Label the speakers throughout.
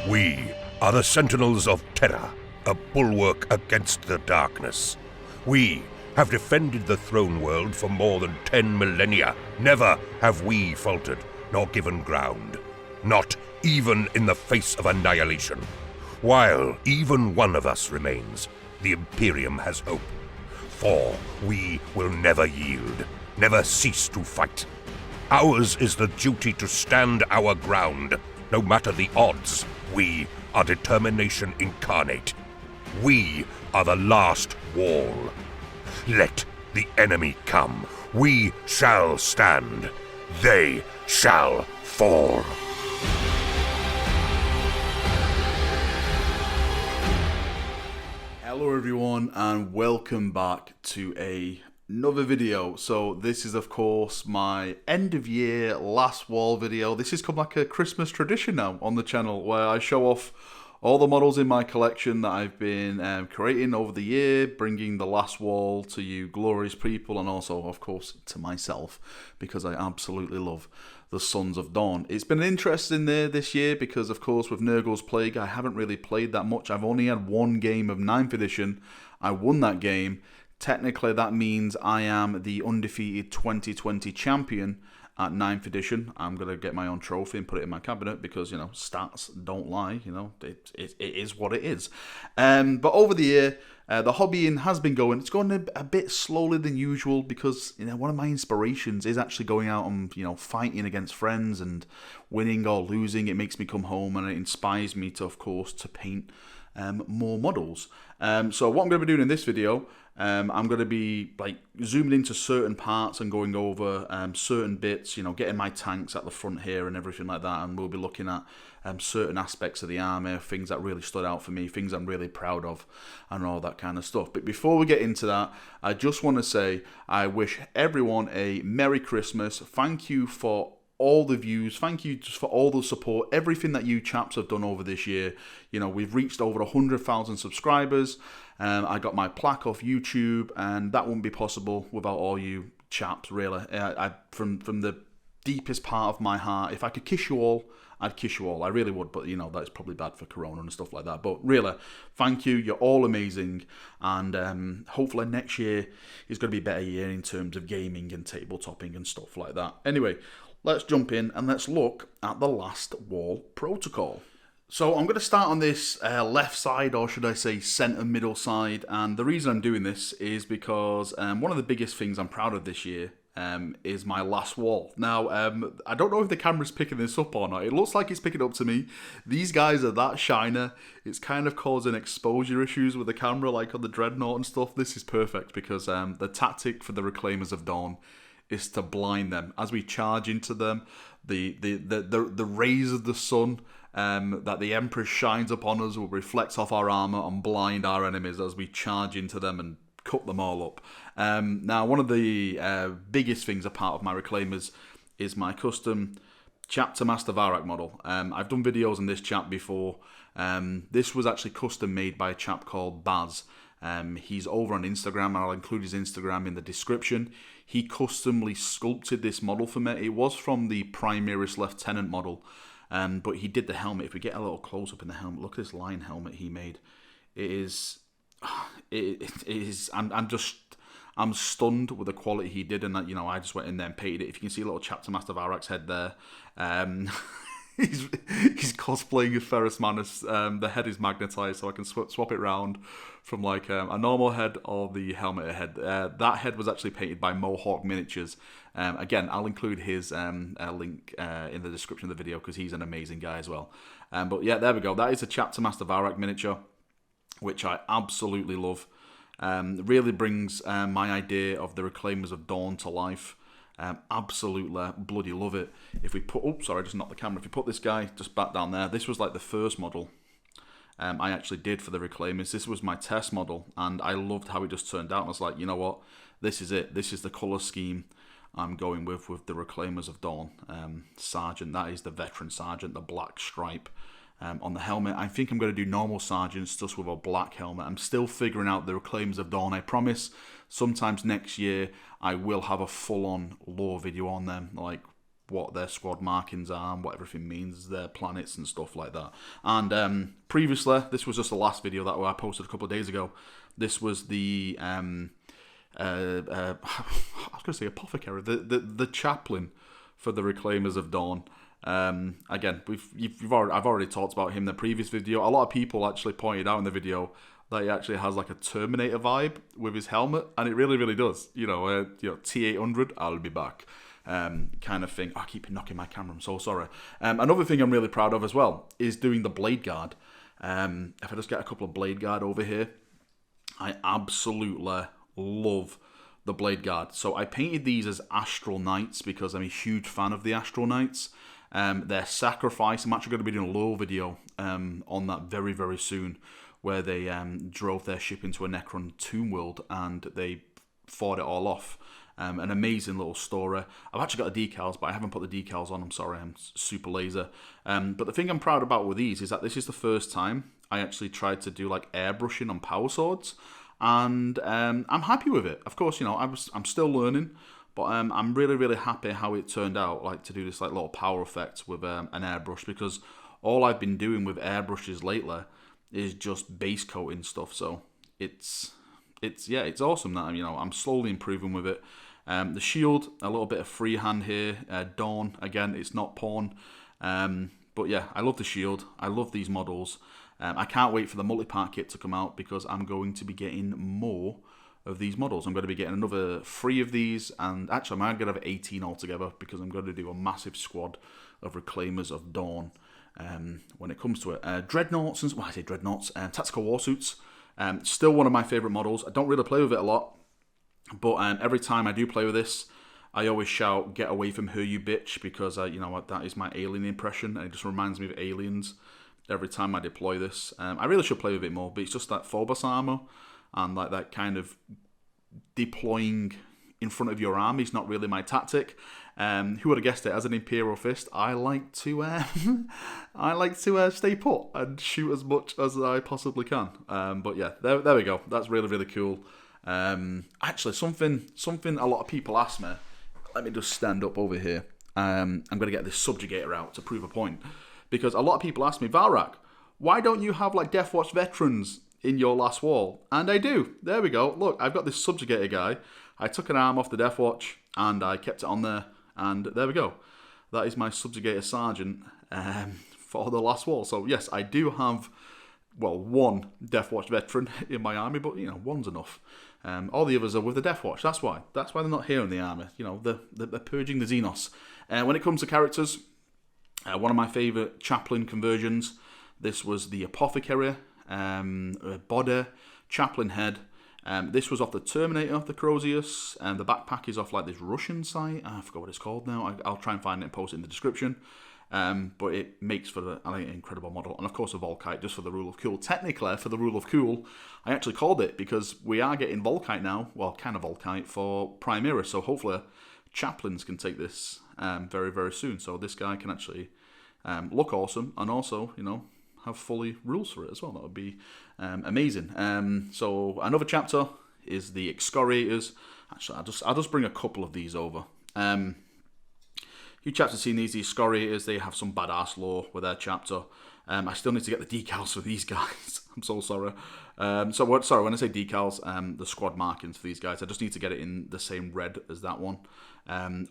Speaker 1: We are the Sentinels of Terror, a bulwark against the darkness. We have defended the throne world for more than 10 millennia. Never have we faltered nor given ground. Not even in the face of annihilation. While even one of us remains, the Imperium has hope. For we will never yield, never cease to fight. Ours is the duty to stand our ground, no matter the odds. We are determination incarnate. We are the last wall. Let the enemy come. We shall stand. They shall fall.
Speaker 2: Hello everyone and welcome back to another video. So this is of course my end of year last wall video. This has come like a Christmas tradition now on the channel where I show off all the models in my collection that I've been creating over the year, bringing the last wall to you glorious people, and also of course to myself because I absolutely love the Sons of Dawn. It's been interesting there this year because of course with Nurgle's Plague I haven't really played that much. I've only had one game of 9th edition. I won that game. Technically that means I am the undefeated 2020 champion at 9th edition. I'm going to get my own trophy and put it in my cabinet because, you know, stats don't lie, you know, it is what it is. But over the year, the hobbying has been going. It's going a bit slowly than usual because, you know, one of my inspirations is actually going out and, you know, fighting against friends and winning or losing. It makes me come home and it inspires me to, of course, to paint more models. So what I'm going to be doing in this video, I'm going to be like zooming into certain parts and going over certain bits, you know, getting my tanks at the front here and everything like that, and we'll be looking at certain aspects of the army, things that really stood out for me, things I'm really proud of, and all that kind of stuff. But before we get into that, I just want to say I wish everyone a Merry Christmas. Thank you for all the views, thank you just for all the support, everything that you chaps have done over this year. You know, we've reached over 100,000 subscribers. I got my plaque off YouTube, and that wouldn't be possible without all you chaps, really. From the deepest part of my heart, if I could kiss you all, I'd kiss you all. I really would, but you know, that's probably bad for Corona and stuff like that. But really, thank you. You're all amazing. And hopefully next year is going to be a better year in terms of gaming and tabletopping and stuff like that. Anyway, let's jump in and let's look at the last wall protocol. So I'm going to start on this left side, or should I say centre middle side, and the reason I'm doing this is because one of the biggest things I'm proud of this year is my last wall. Now, I don't know if the camera's picking this up or not. It looks like it's picking up to me. These guys are that shiner. It's kind of causing exposure issues with the camera, like on the Dreadnought and stuff. This is perfect because the tactic for the Reclaimers of Dawn is to blind them. As we charge into them, the rays of the sun that the Emperor shines upon us will reflect off our armour and blind our enemies as we charge into them and cut them all up. Now, one of the biggest things a part of my Reclaimers is my custom Chapter Master Valrak model. I've done videos on this chap before. This was actually custom made by a chap called Baz. He's over on Instagram, and I'll include his Instagram in the description. He customly sculpted this model for me. It was from the Primaris Lieutenant model, but he did the helmet. If we get a little close up in the helmet, look at this lion helmet he made. It is, I'm stunned with the quality he did, and that, you know, I just went in there and painted it. If you can see a little Chapter Master Valrak's head there, he's cosplaying as Ferrus Manus. The head is magnetized, so I can swap it around from like a normal head or the helmet head. That head was actually painted by Mohawk Miniatures. Again, I'll include his link in the description of the video because he's an amazing guy as well. But yeah, there we go. That is a Chapter Master Valrak miniature, which I absolutely love. Really brings my idea of the Reclaimers of Dawn to life. Absolutely bloody love it. If we put, oh sorry, I just knocked the camera. If we put this guy just back down there, this was like the first model I actually did for the Reclaimers. This was my test model, and I loved how it just turned out. And I was like, you know what, this is it. This is the colour scheme I'm going with the Reclaimers of Dawn. Sergeant, that is the veteran sergeant, the black stripe on the helmet. I think I'm going to do normal sergeants just with a black helmet. I'm still figuring out the Reclaimers of Dawn. I promise sometimes next year I will have a full-on lore video on them, like what their squad markings are and what everything means, their planets and stuff like that. And previously, this was just the last video that I posted a couple of days ago. This was the I was going to say apothecary, the chaplain for the Reclaimers of Dawn. Again, I've already talked about him in the previous video. A lot of people actually pointed out in the video that he actually has like a Terminator vibe with his helmet, and it really, really does. T800, I'll be back, kind of thing. I keep knocking my camera. I'm so sorry. Another thing I'm really proud of as well is doing the blade guard. If I just get a couple of blade guard over here, I absolutely love the blade guard. So I painted these as Astral Knights because I'm a huge fan of the Astral Knights. Their sacrifice, I'm actually going to be doing a lore video on that very, very soon, where they drove their ship into a Necron tomb world and they fought it all off. An amazing little story. I've actually got the decals, but I haven't put the decals on. I'm sorry, I'm super lazy. But the thing I'm proud about with these is that this is the first time I actually tried to do like airbrushing on power swords, and I'm happy with it. Of course, I'm still learning, but I'm really, really happy how it turned out. Like to do this like little power effect with an airbrush, because all I've been doing with airbrushes lately is just base coating stuff. So it's awesome that I'm slowly improving with it. The shield, a little bit of freehand here. Dawn, again, it's not pawn. But yeah, I love the shield. I love these models. I can't wait for the multi-part kit to come out, because I'm going to be getting more of these models. I'm going to be getting another 3 of these, and actually I'm going to have 18 altogether, because I'm going to do a massive squad of Reclaimers of Dawn when it comes to it. Dreadnoughts, tactical warsuits. Still one of my favourite models. I don't really play with it a lot, but every time I do play with this, I always shout, "Get away from her, you bitch," because that is my alien impression, and it just reminds me of aliens every time I deploy this. I really should play with it more, but it's just that Phobos armor and like that kind of deploying in front of your army is not really my tactic. Who would have guessed it? As an Imperial fist, I like to stay put and shoot as much as I possibly can. But yeah, there we go. That's really, really cool. Actually, something a lot of people ask me. Let me just stand up over here. I'm going to get this subjugator out to prove a point, because a lot of people ask me, Valrak, why don't you have like Death Watch veterans in your last wall? And I do. There we go. Look, I've got this subjugator guy. I took an arm off the Death Watch and I kept it on there, and there we go. That is my subjugator sergeant for the last wall. So yes, I do have, well, 1 Death Watch veteran in my army, but 1's enough. All the others are with the Death Watch. That's why they're not here in the army. They're purging the Xenos. When it comes to characters, one of my favourite chaplain conversions. This was the apothecary, body, chaplain head. This was off the Terminator, the Crozius, and the backpack is off like this Russian site. I forgot what it's called now. I'll try and find it and post it in the description. But it makes for an incredible model. And of course a Volkite, just for the rule of cool. Technically, for the rule of cool, I actually called it because we are getting Volkite now, well, kind of Volkite, for Primera. So hopefully chaplains can take this very, very soon. So this guy can actually look awesome and also, have fully rules for it as well. That would be amazing. So another chapter is the Excoriators. Actually, I'll just bring a couple of these over. You chaps have seen these, the Excoriators. They have some badass lore with their chapter. I still need to get the decals for these guys. I'm so sorry. Sorry, when I say decals, the squad markings for these guys, I just need to get it in the same red as that one.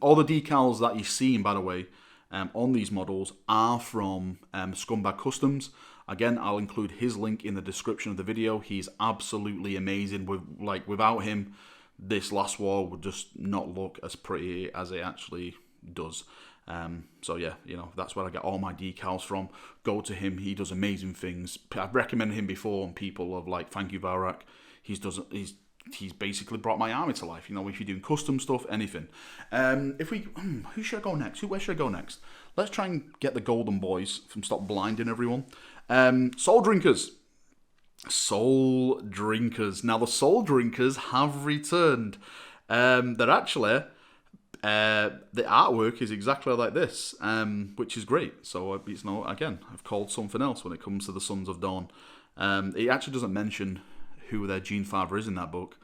Speaker 2: All the decals that you've seen, by the way, on these models are from SkumB4g Customs. Again, I'll include his link in the description of the video. He's absolutely amazing. Without him, this last war would just not look as pretty as it actually does. So yeah, that's where I get all my decals from. Go to him. He does amazing things. I've recommended him before, and people have like, thank you, Valrak. He's basically brought my army to life. If you're doing custom stuff, anything. Who should I go next? Where should I go next? Let's try and get the golden boys from Stop Blinding Everyone. Soul Drinkers. Soul Drinkers. Now the Soul Drinkers have returned. They're actually, the artwork is exactly like this, which is great. So it's again, I've called something else when it comes to the Sons of Dawn. It actually doesn't mention who their Gene Father is in that book,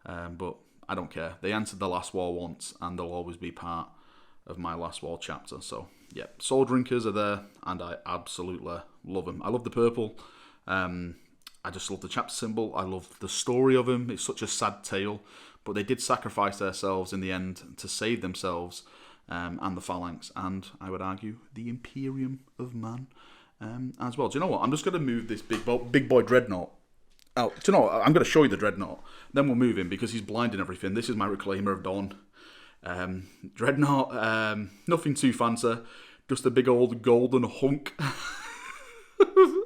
Speaker 2: but I don't care. They answered the last war once, and they'll always be part of my last wall chapter. So yeah, Soul Drinkers are there, and I absolutely love them. I love the purple. I just love the chapter symbol. I love the story of him. It's such a sad tale, but they did sacrifice themselves in the end to save themselves and the Phalanx, and I would argue the Imperium of Man as well. Do you know what? I'm just going to move this big boy dreadnought out. Do you know what? I'm going to show you the dreadnought. Then we'll move him because he's blinding everything. This is my Reclaimer of Dawn. Dreadnought, nothing too fancy. Just a big old golden hunk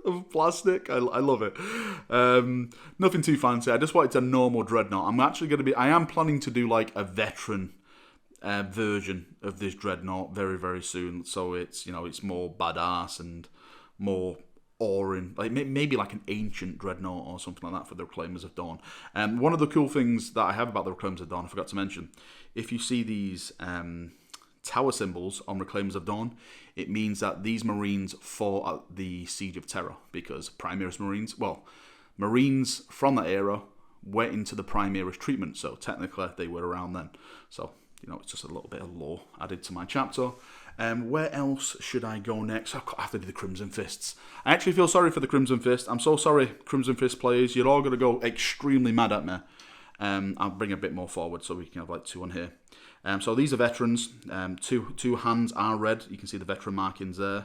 Speaker 2: of plastic. I love it. Nothing too fancy. I just wanted a normal dreadnought. I am planning to do like a veteran version of this dreadnought very, very soon. So it's, you know, it's more badass and more awing, like maybe like an ancient dreadnought or something like that for the Reclaimers of Dawn. One of the cool things that I have about the Reclaimers of Dawn, I forgot to mention, if you see these tower symbols on Reclaimers of Dawn, it means that these Marines fought at the Siege of Terror, because Primaris Marines from that era went into the Primaris treatment, so technically they were around then. So, you know, it's just a little bit of lore added to my chapter. Where else should I go next? I have to do the Crimson Fists. I actually feel sorry for the Crimson Fist. I'm so sorry, Crimson Fist players. You're all going to go extremely mad at me. I'll bring a bit more forward so we can have like two on here. So these are veterans. Two hands are red. You can see the veteran markings there.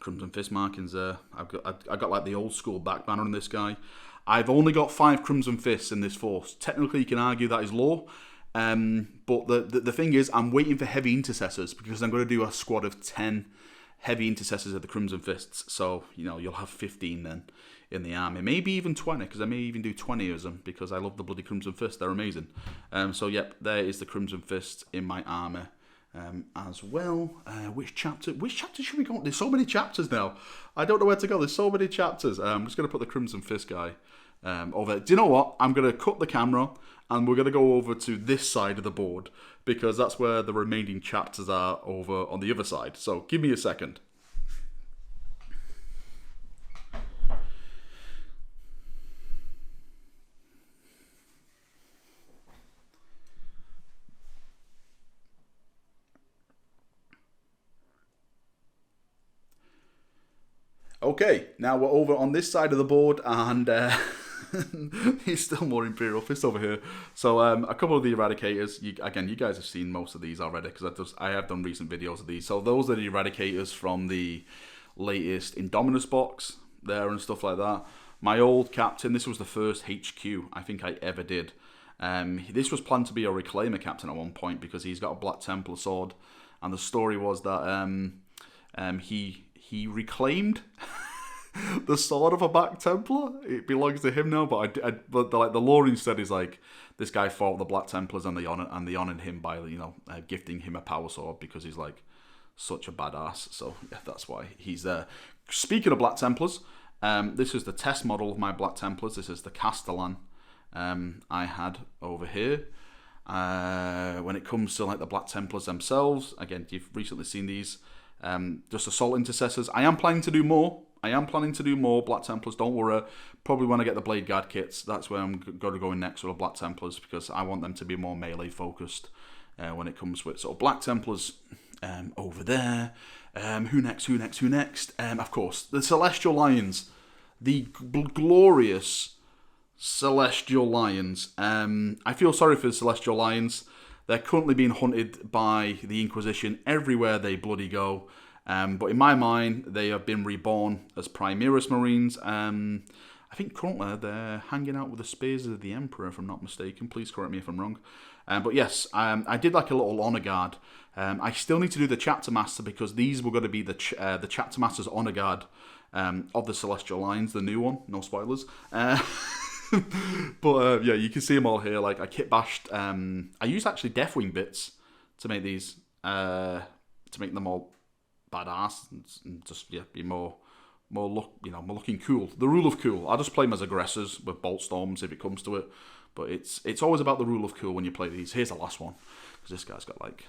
Speaker 2: Crimson Fist markings there. I've got like the old school back banner on this guy. I've only got 5 Crimson Fists in this force. Technically, you can argue that is low. But the thing is, I'm waiting for heavy intercessors because I'm going to do a squad of 10 heavy intercessors of the Crimson Fists. So, you know, you'll have 15 then in the army. Maybe even 20, because I may even do 20 of them because I love the bloody Crimson Fist. They're amazing. So, yep, there is the Crimson Fist in my army as well. Which chapter should we go on? There's so many chapters now. I don't know where to go. There's so many chapters. I'm just going to put the Crimson Fist guy over there. Do you know what? I'm going to cut the camera and we're going to go over to this side of the board because that's where the remaining chapters are over on the other side. So give me a second. Okay, now we're over on this side of the board and he's still more Imperial Fist over here. So a couple of the Eradicators. You guys have seen most of these already because I have done recent videos of these. So those are the Eradicators from the latest Indominus box there and stuff like that. My old captain, this was the first HQ I think I ever did. This was planned to be a Reclaimer captain at one point because he's got a Black Templar sword. And the story was that he reclaimed the sword of a Black Templar. It belongs to him now, but the lore instead is like this guy fought the Black Templars and they honored him by gifting him a power sword because he's like such a badass. So yeah, that's why he's there. Speaking of Black Templars, this is the test model of my Black Templars. This is the Castellan I had over here. When it comes to like the Black Templars themselves, again, you've recently seen these. Just assault intercessors. I am planning to do more. Black Templars, don't worry. Probably when I get the Blade Guard kits, that's where I'm going to go in next with the Black Templars because I want them to be more melee focused when it comes to it. So Black Templars over there. Who next? Of course, the Celestial Lions. The glorious Celestial Lions. I feel sorry for the Celestial Lions. They're currently being hunted by the Inquisition everywhere they bloody go. But in my mind, they have been reborn as Primaris Marines. I think currently they're hanging out with the spears of the Emperor, if I'm not mistaken. Please correct me if I'm wrong. But yes, I did like a little honor guard. I still need to do the Chapter Master because these were going to be the Chapter Master's honor guard of the Celestial Lines, the new one. No spoilers. But yeah, you can see them all here. Like I kit bashed. I used actually Deathwing bits to make these, to make them all badass and just be more looking cool. The rule of cool. I just play them as aggressors with bolt storms if it comes to it. But it's always about the rule of cool when you play these. Here's the last one because this guy's got like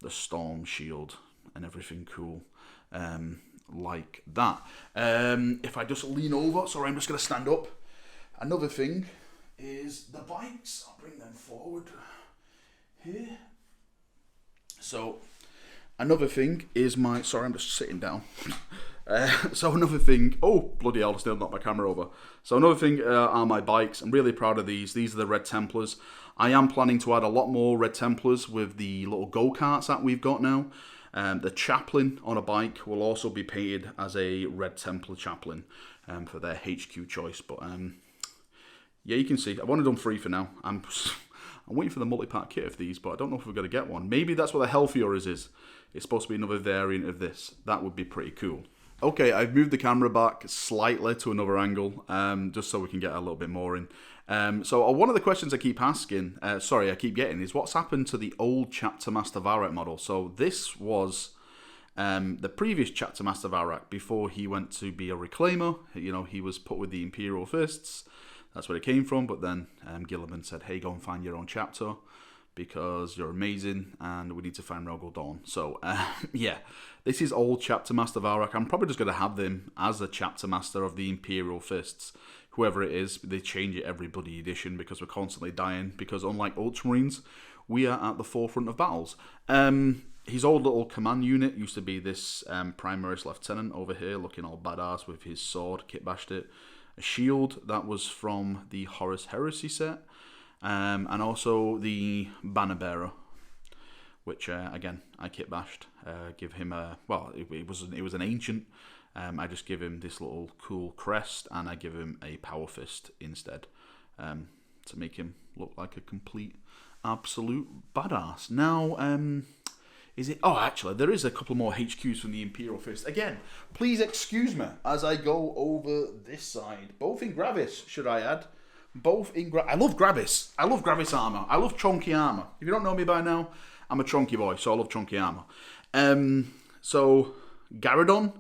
Speaker 2: the storm shield and everything cool. Like that. If I just lean over, sorry, I'm just gonna stand up. Another thing is the bikes. I'll bring them forward here. So another thing is my... Sorry, I'm just sitting down. So another thing... Oh, bloody hell, I still knocked my camera over. So another thing are my bikes. I'm really proud of these. These are the Red Templars. I am planning to add a lot more Red Templars with the little go-karts that we've got now. The chaplain on a bike will also be painted as a Red Templar chaplain for their HQ choice. But yeah, you can see. I've only done 3 for now. I'm waiting for the multi-pack kit of these, but I don't know if we're going to get one. Maybe that's what the Hellfurers is. It's supposed to be another variant of this. That would be pretty cool. Okay, I've moved the camera back slightly to another angle, just so we can get a little bit more in. So one of the questions I keep asking, I keep getting, is what's happened to the old Chapter Master Valrak model? So this was the previous Chapter Master Valrak before he went to be a Reclaimer. You know, he was put with the Imperial Fists. That's where it came from, but then Gilliman said, hey, go and find your own chapter because you're amazing and we need to find Rogal Dorn. So, yeah, this is old Chapter Master Valrak. I'm probably just going to have them as a Chapter Master of the Imperial Fists. Whoever it is, they change it every bloody edition because we're constantly dying. Because unlike Ultramarines, we are at the forefront of battles. His old little command unit used to be this Primaris Lieutenant over here, looking all badass with his sword, kit bashed it. A shield that was from the Horus Heresy set, and also the Banner Bearer, which again I kit bashed. Give him a it was an ancient. I just give him this little cool crest, and I give him a power fist instead, to make him look like a complete, absolute badass. Now, is it? Oh, actually, there is a couple more HQs from the Imperial Fist. Again, please excuse me as I go over this side. Both in Gravis, should I add? Both in I love Gravis. I love Gravis armor. I love chunky armor. If you don't know me by now, I'm a chunky boy, so I love chunky armor. So Garradon,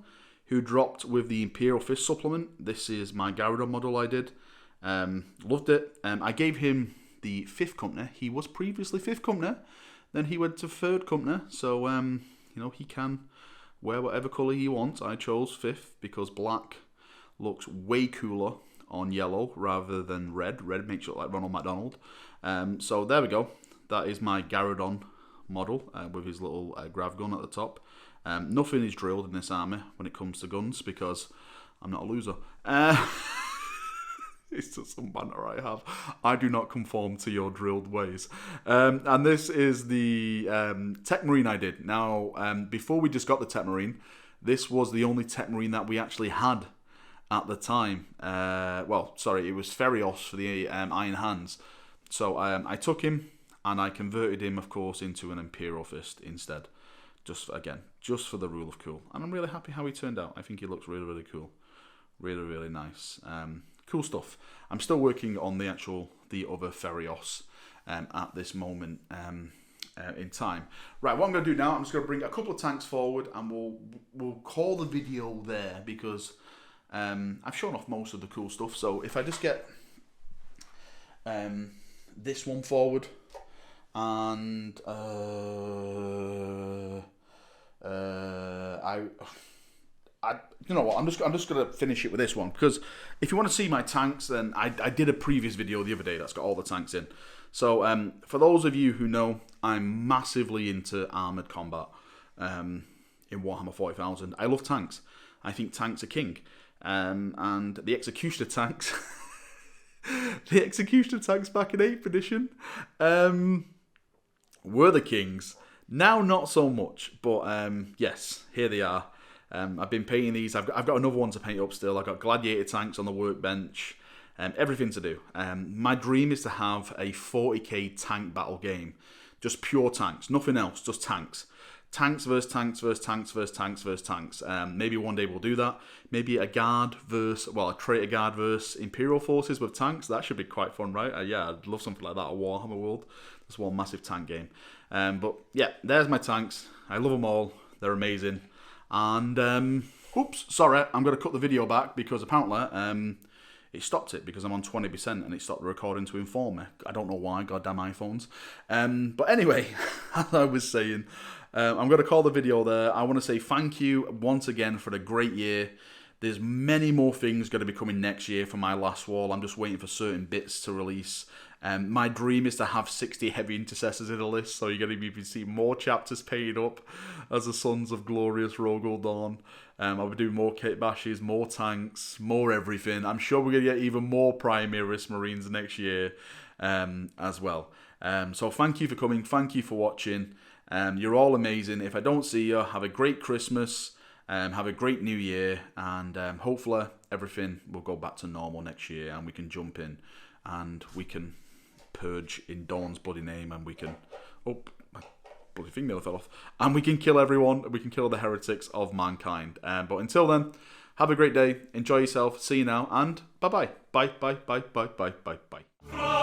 Speaker 2: who dropped with the Imperial Fist supplement. This is my Garradon model I did. Loved it. I gave him the 5th company. He was previously 5th company. Then he went to 3rd company, so you know, he can wear whatever colour he wants. I chose 5th because black looks way cooler on yellow rather than red. Red makes you look like Ronald McDonald. So there we go. That is my Garradon model with his little grav gun at the top. Nothing is drilled in this army when it comes to guns because I'm not a loser. It's just some banter I have. I do not conform to your drilled ways. And this is the Tech Marine I did. Now, before we just got the Tech Marine, this was the only Tech Marine that we actually had at the time. It was Ferios for the Iron Hands. So I took him and I converted him, of course, into an Imperial Fist instead. Just for the rule of cool. And I'm really happy how he turned out. I think he looks really, really cool. Really, really nice. Cool stuff. I'm still working on the other Ferios at this moment in time. Right, what I'm going to do now, I'm just going to bring a couple of tanks forward and we'll call the video there because I've shown off most of the cool stuff. So if I just get this one forward and you know what? I'm just gonna finish it with this one because if you want to see my tanks, then I did a previous video the other day that's got all the tanks in. So for those of you who know, I'm massively into armored combat in Warhammer 40,000. I love tanks. I think tanks are king, and the Executioner tanks, the Executioner tanks back in 8th edition, were the kings. Now not so much, but yes, here they are. I've been painting these. I've got another one to paint up still. I've got gladiator tanks on the workbench. Everything to do. My dream is to have a 40k tank battle game. Just pure tanks. Nothing else. Just tanks. Tanks versus tanks versus tanks versus tanks versus tanks. Maybe one day we'll do that. Maybe a traitor guard versus Imperial forces with tanks. That should be quite fun, right? Yeah, I'd love something like that. A Warhammer world. Just one massive tank game. But yeah, there's my tanks. I love them all. They're amazing. And, oops, sorry, I'm going to cut the video back because apparently it stopped it because I'm on 20% and it stopped the recording to inform me. I don't know why, goddamn iPhones. But anyway, as I was saying, I'm going to call the video there. I want to say thank you once again for the great year There's many more things going to be coming next year for my last wall. I'm just waiting for certain bits to release. My dream is to have 60 heavy intercessors in the list, so you're going to be seeing more chapters paid up as the Sons of Glorious Rogal Dorn. I'll be doing more kit bashes, more tanks, more everything. I'm sure we're going to get even more Primaris Marines next year as well. So thank you for coming. Thank you for watching. You're all amazing. If I don't see you, have a great Christmas. Have a great new year, and hopefully everything will go back to normal next year, and we can jump in and we can purge in Dawn's bloody name, and we can... Oh, my bloody fingernail fell off. And we can kill everyone. We can kill the heretics of mankind. But until then, have a great day. Enjoy yourself. See you now, and bye-bye. Bye, bye, bye, bye, bye, bye, bye.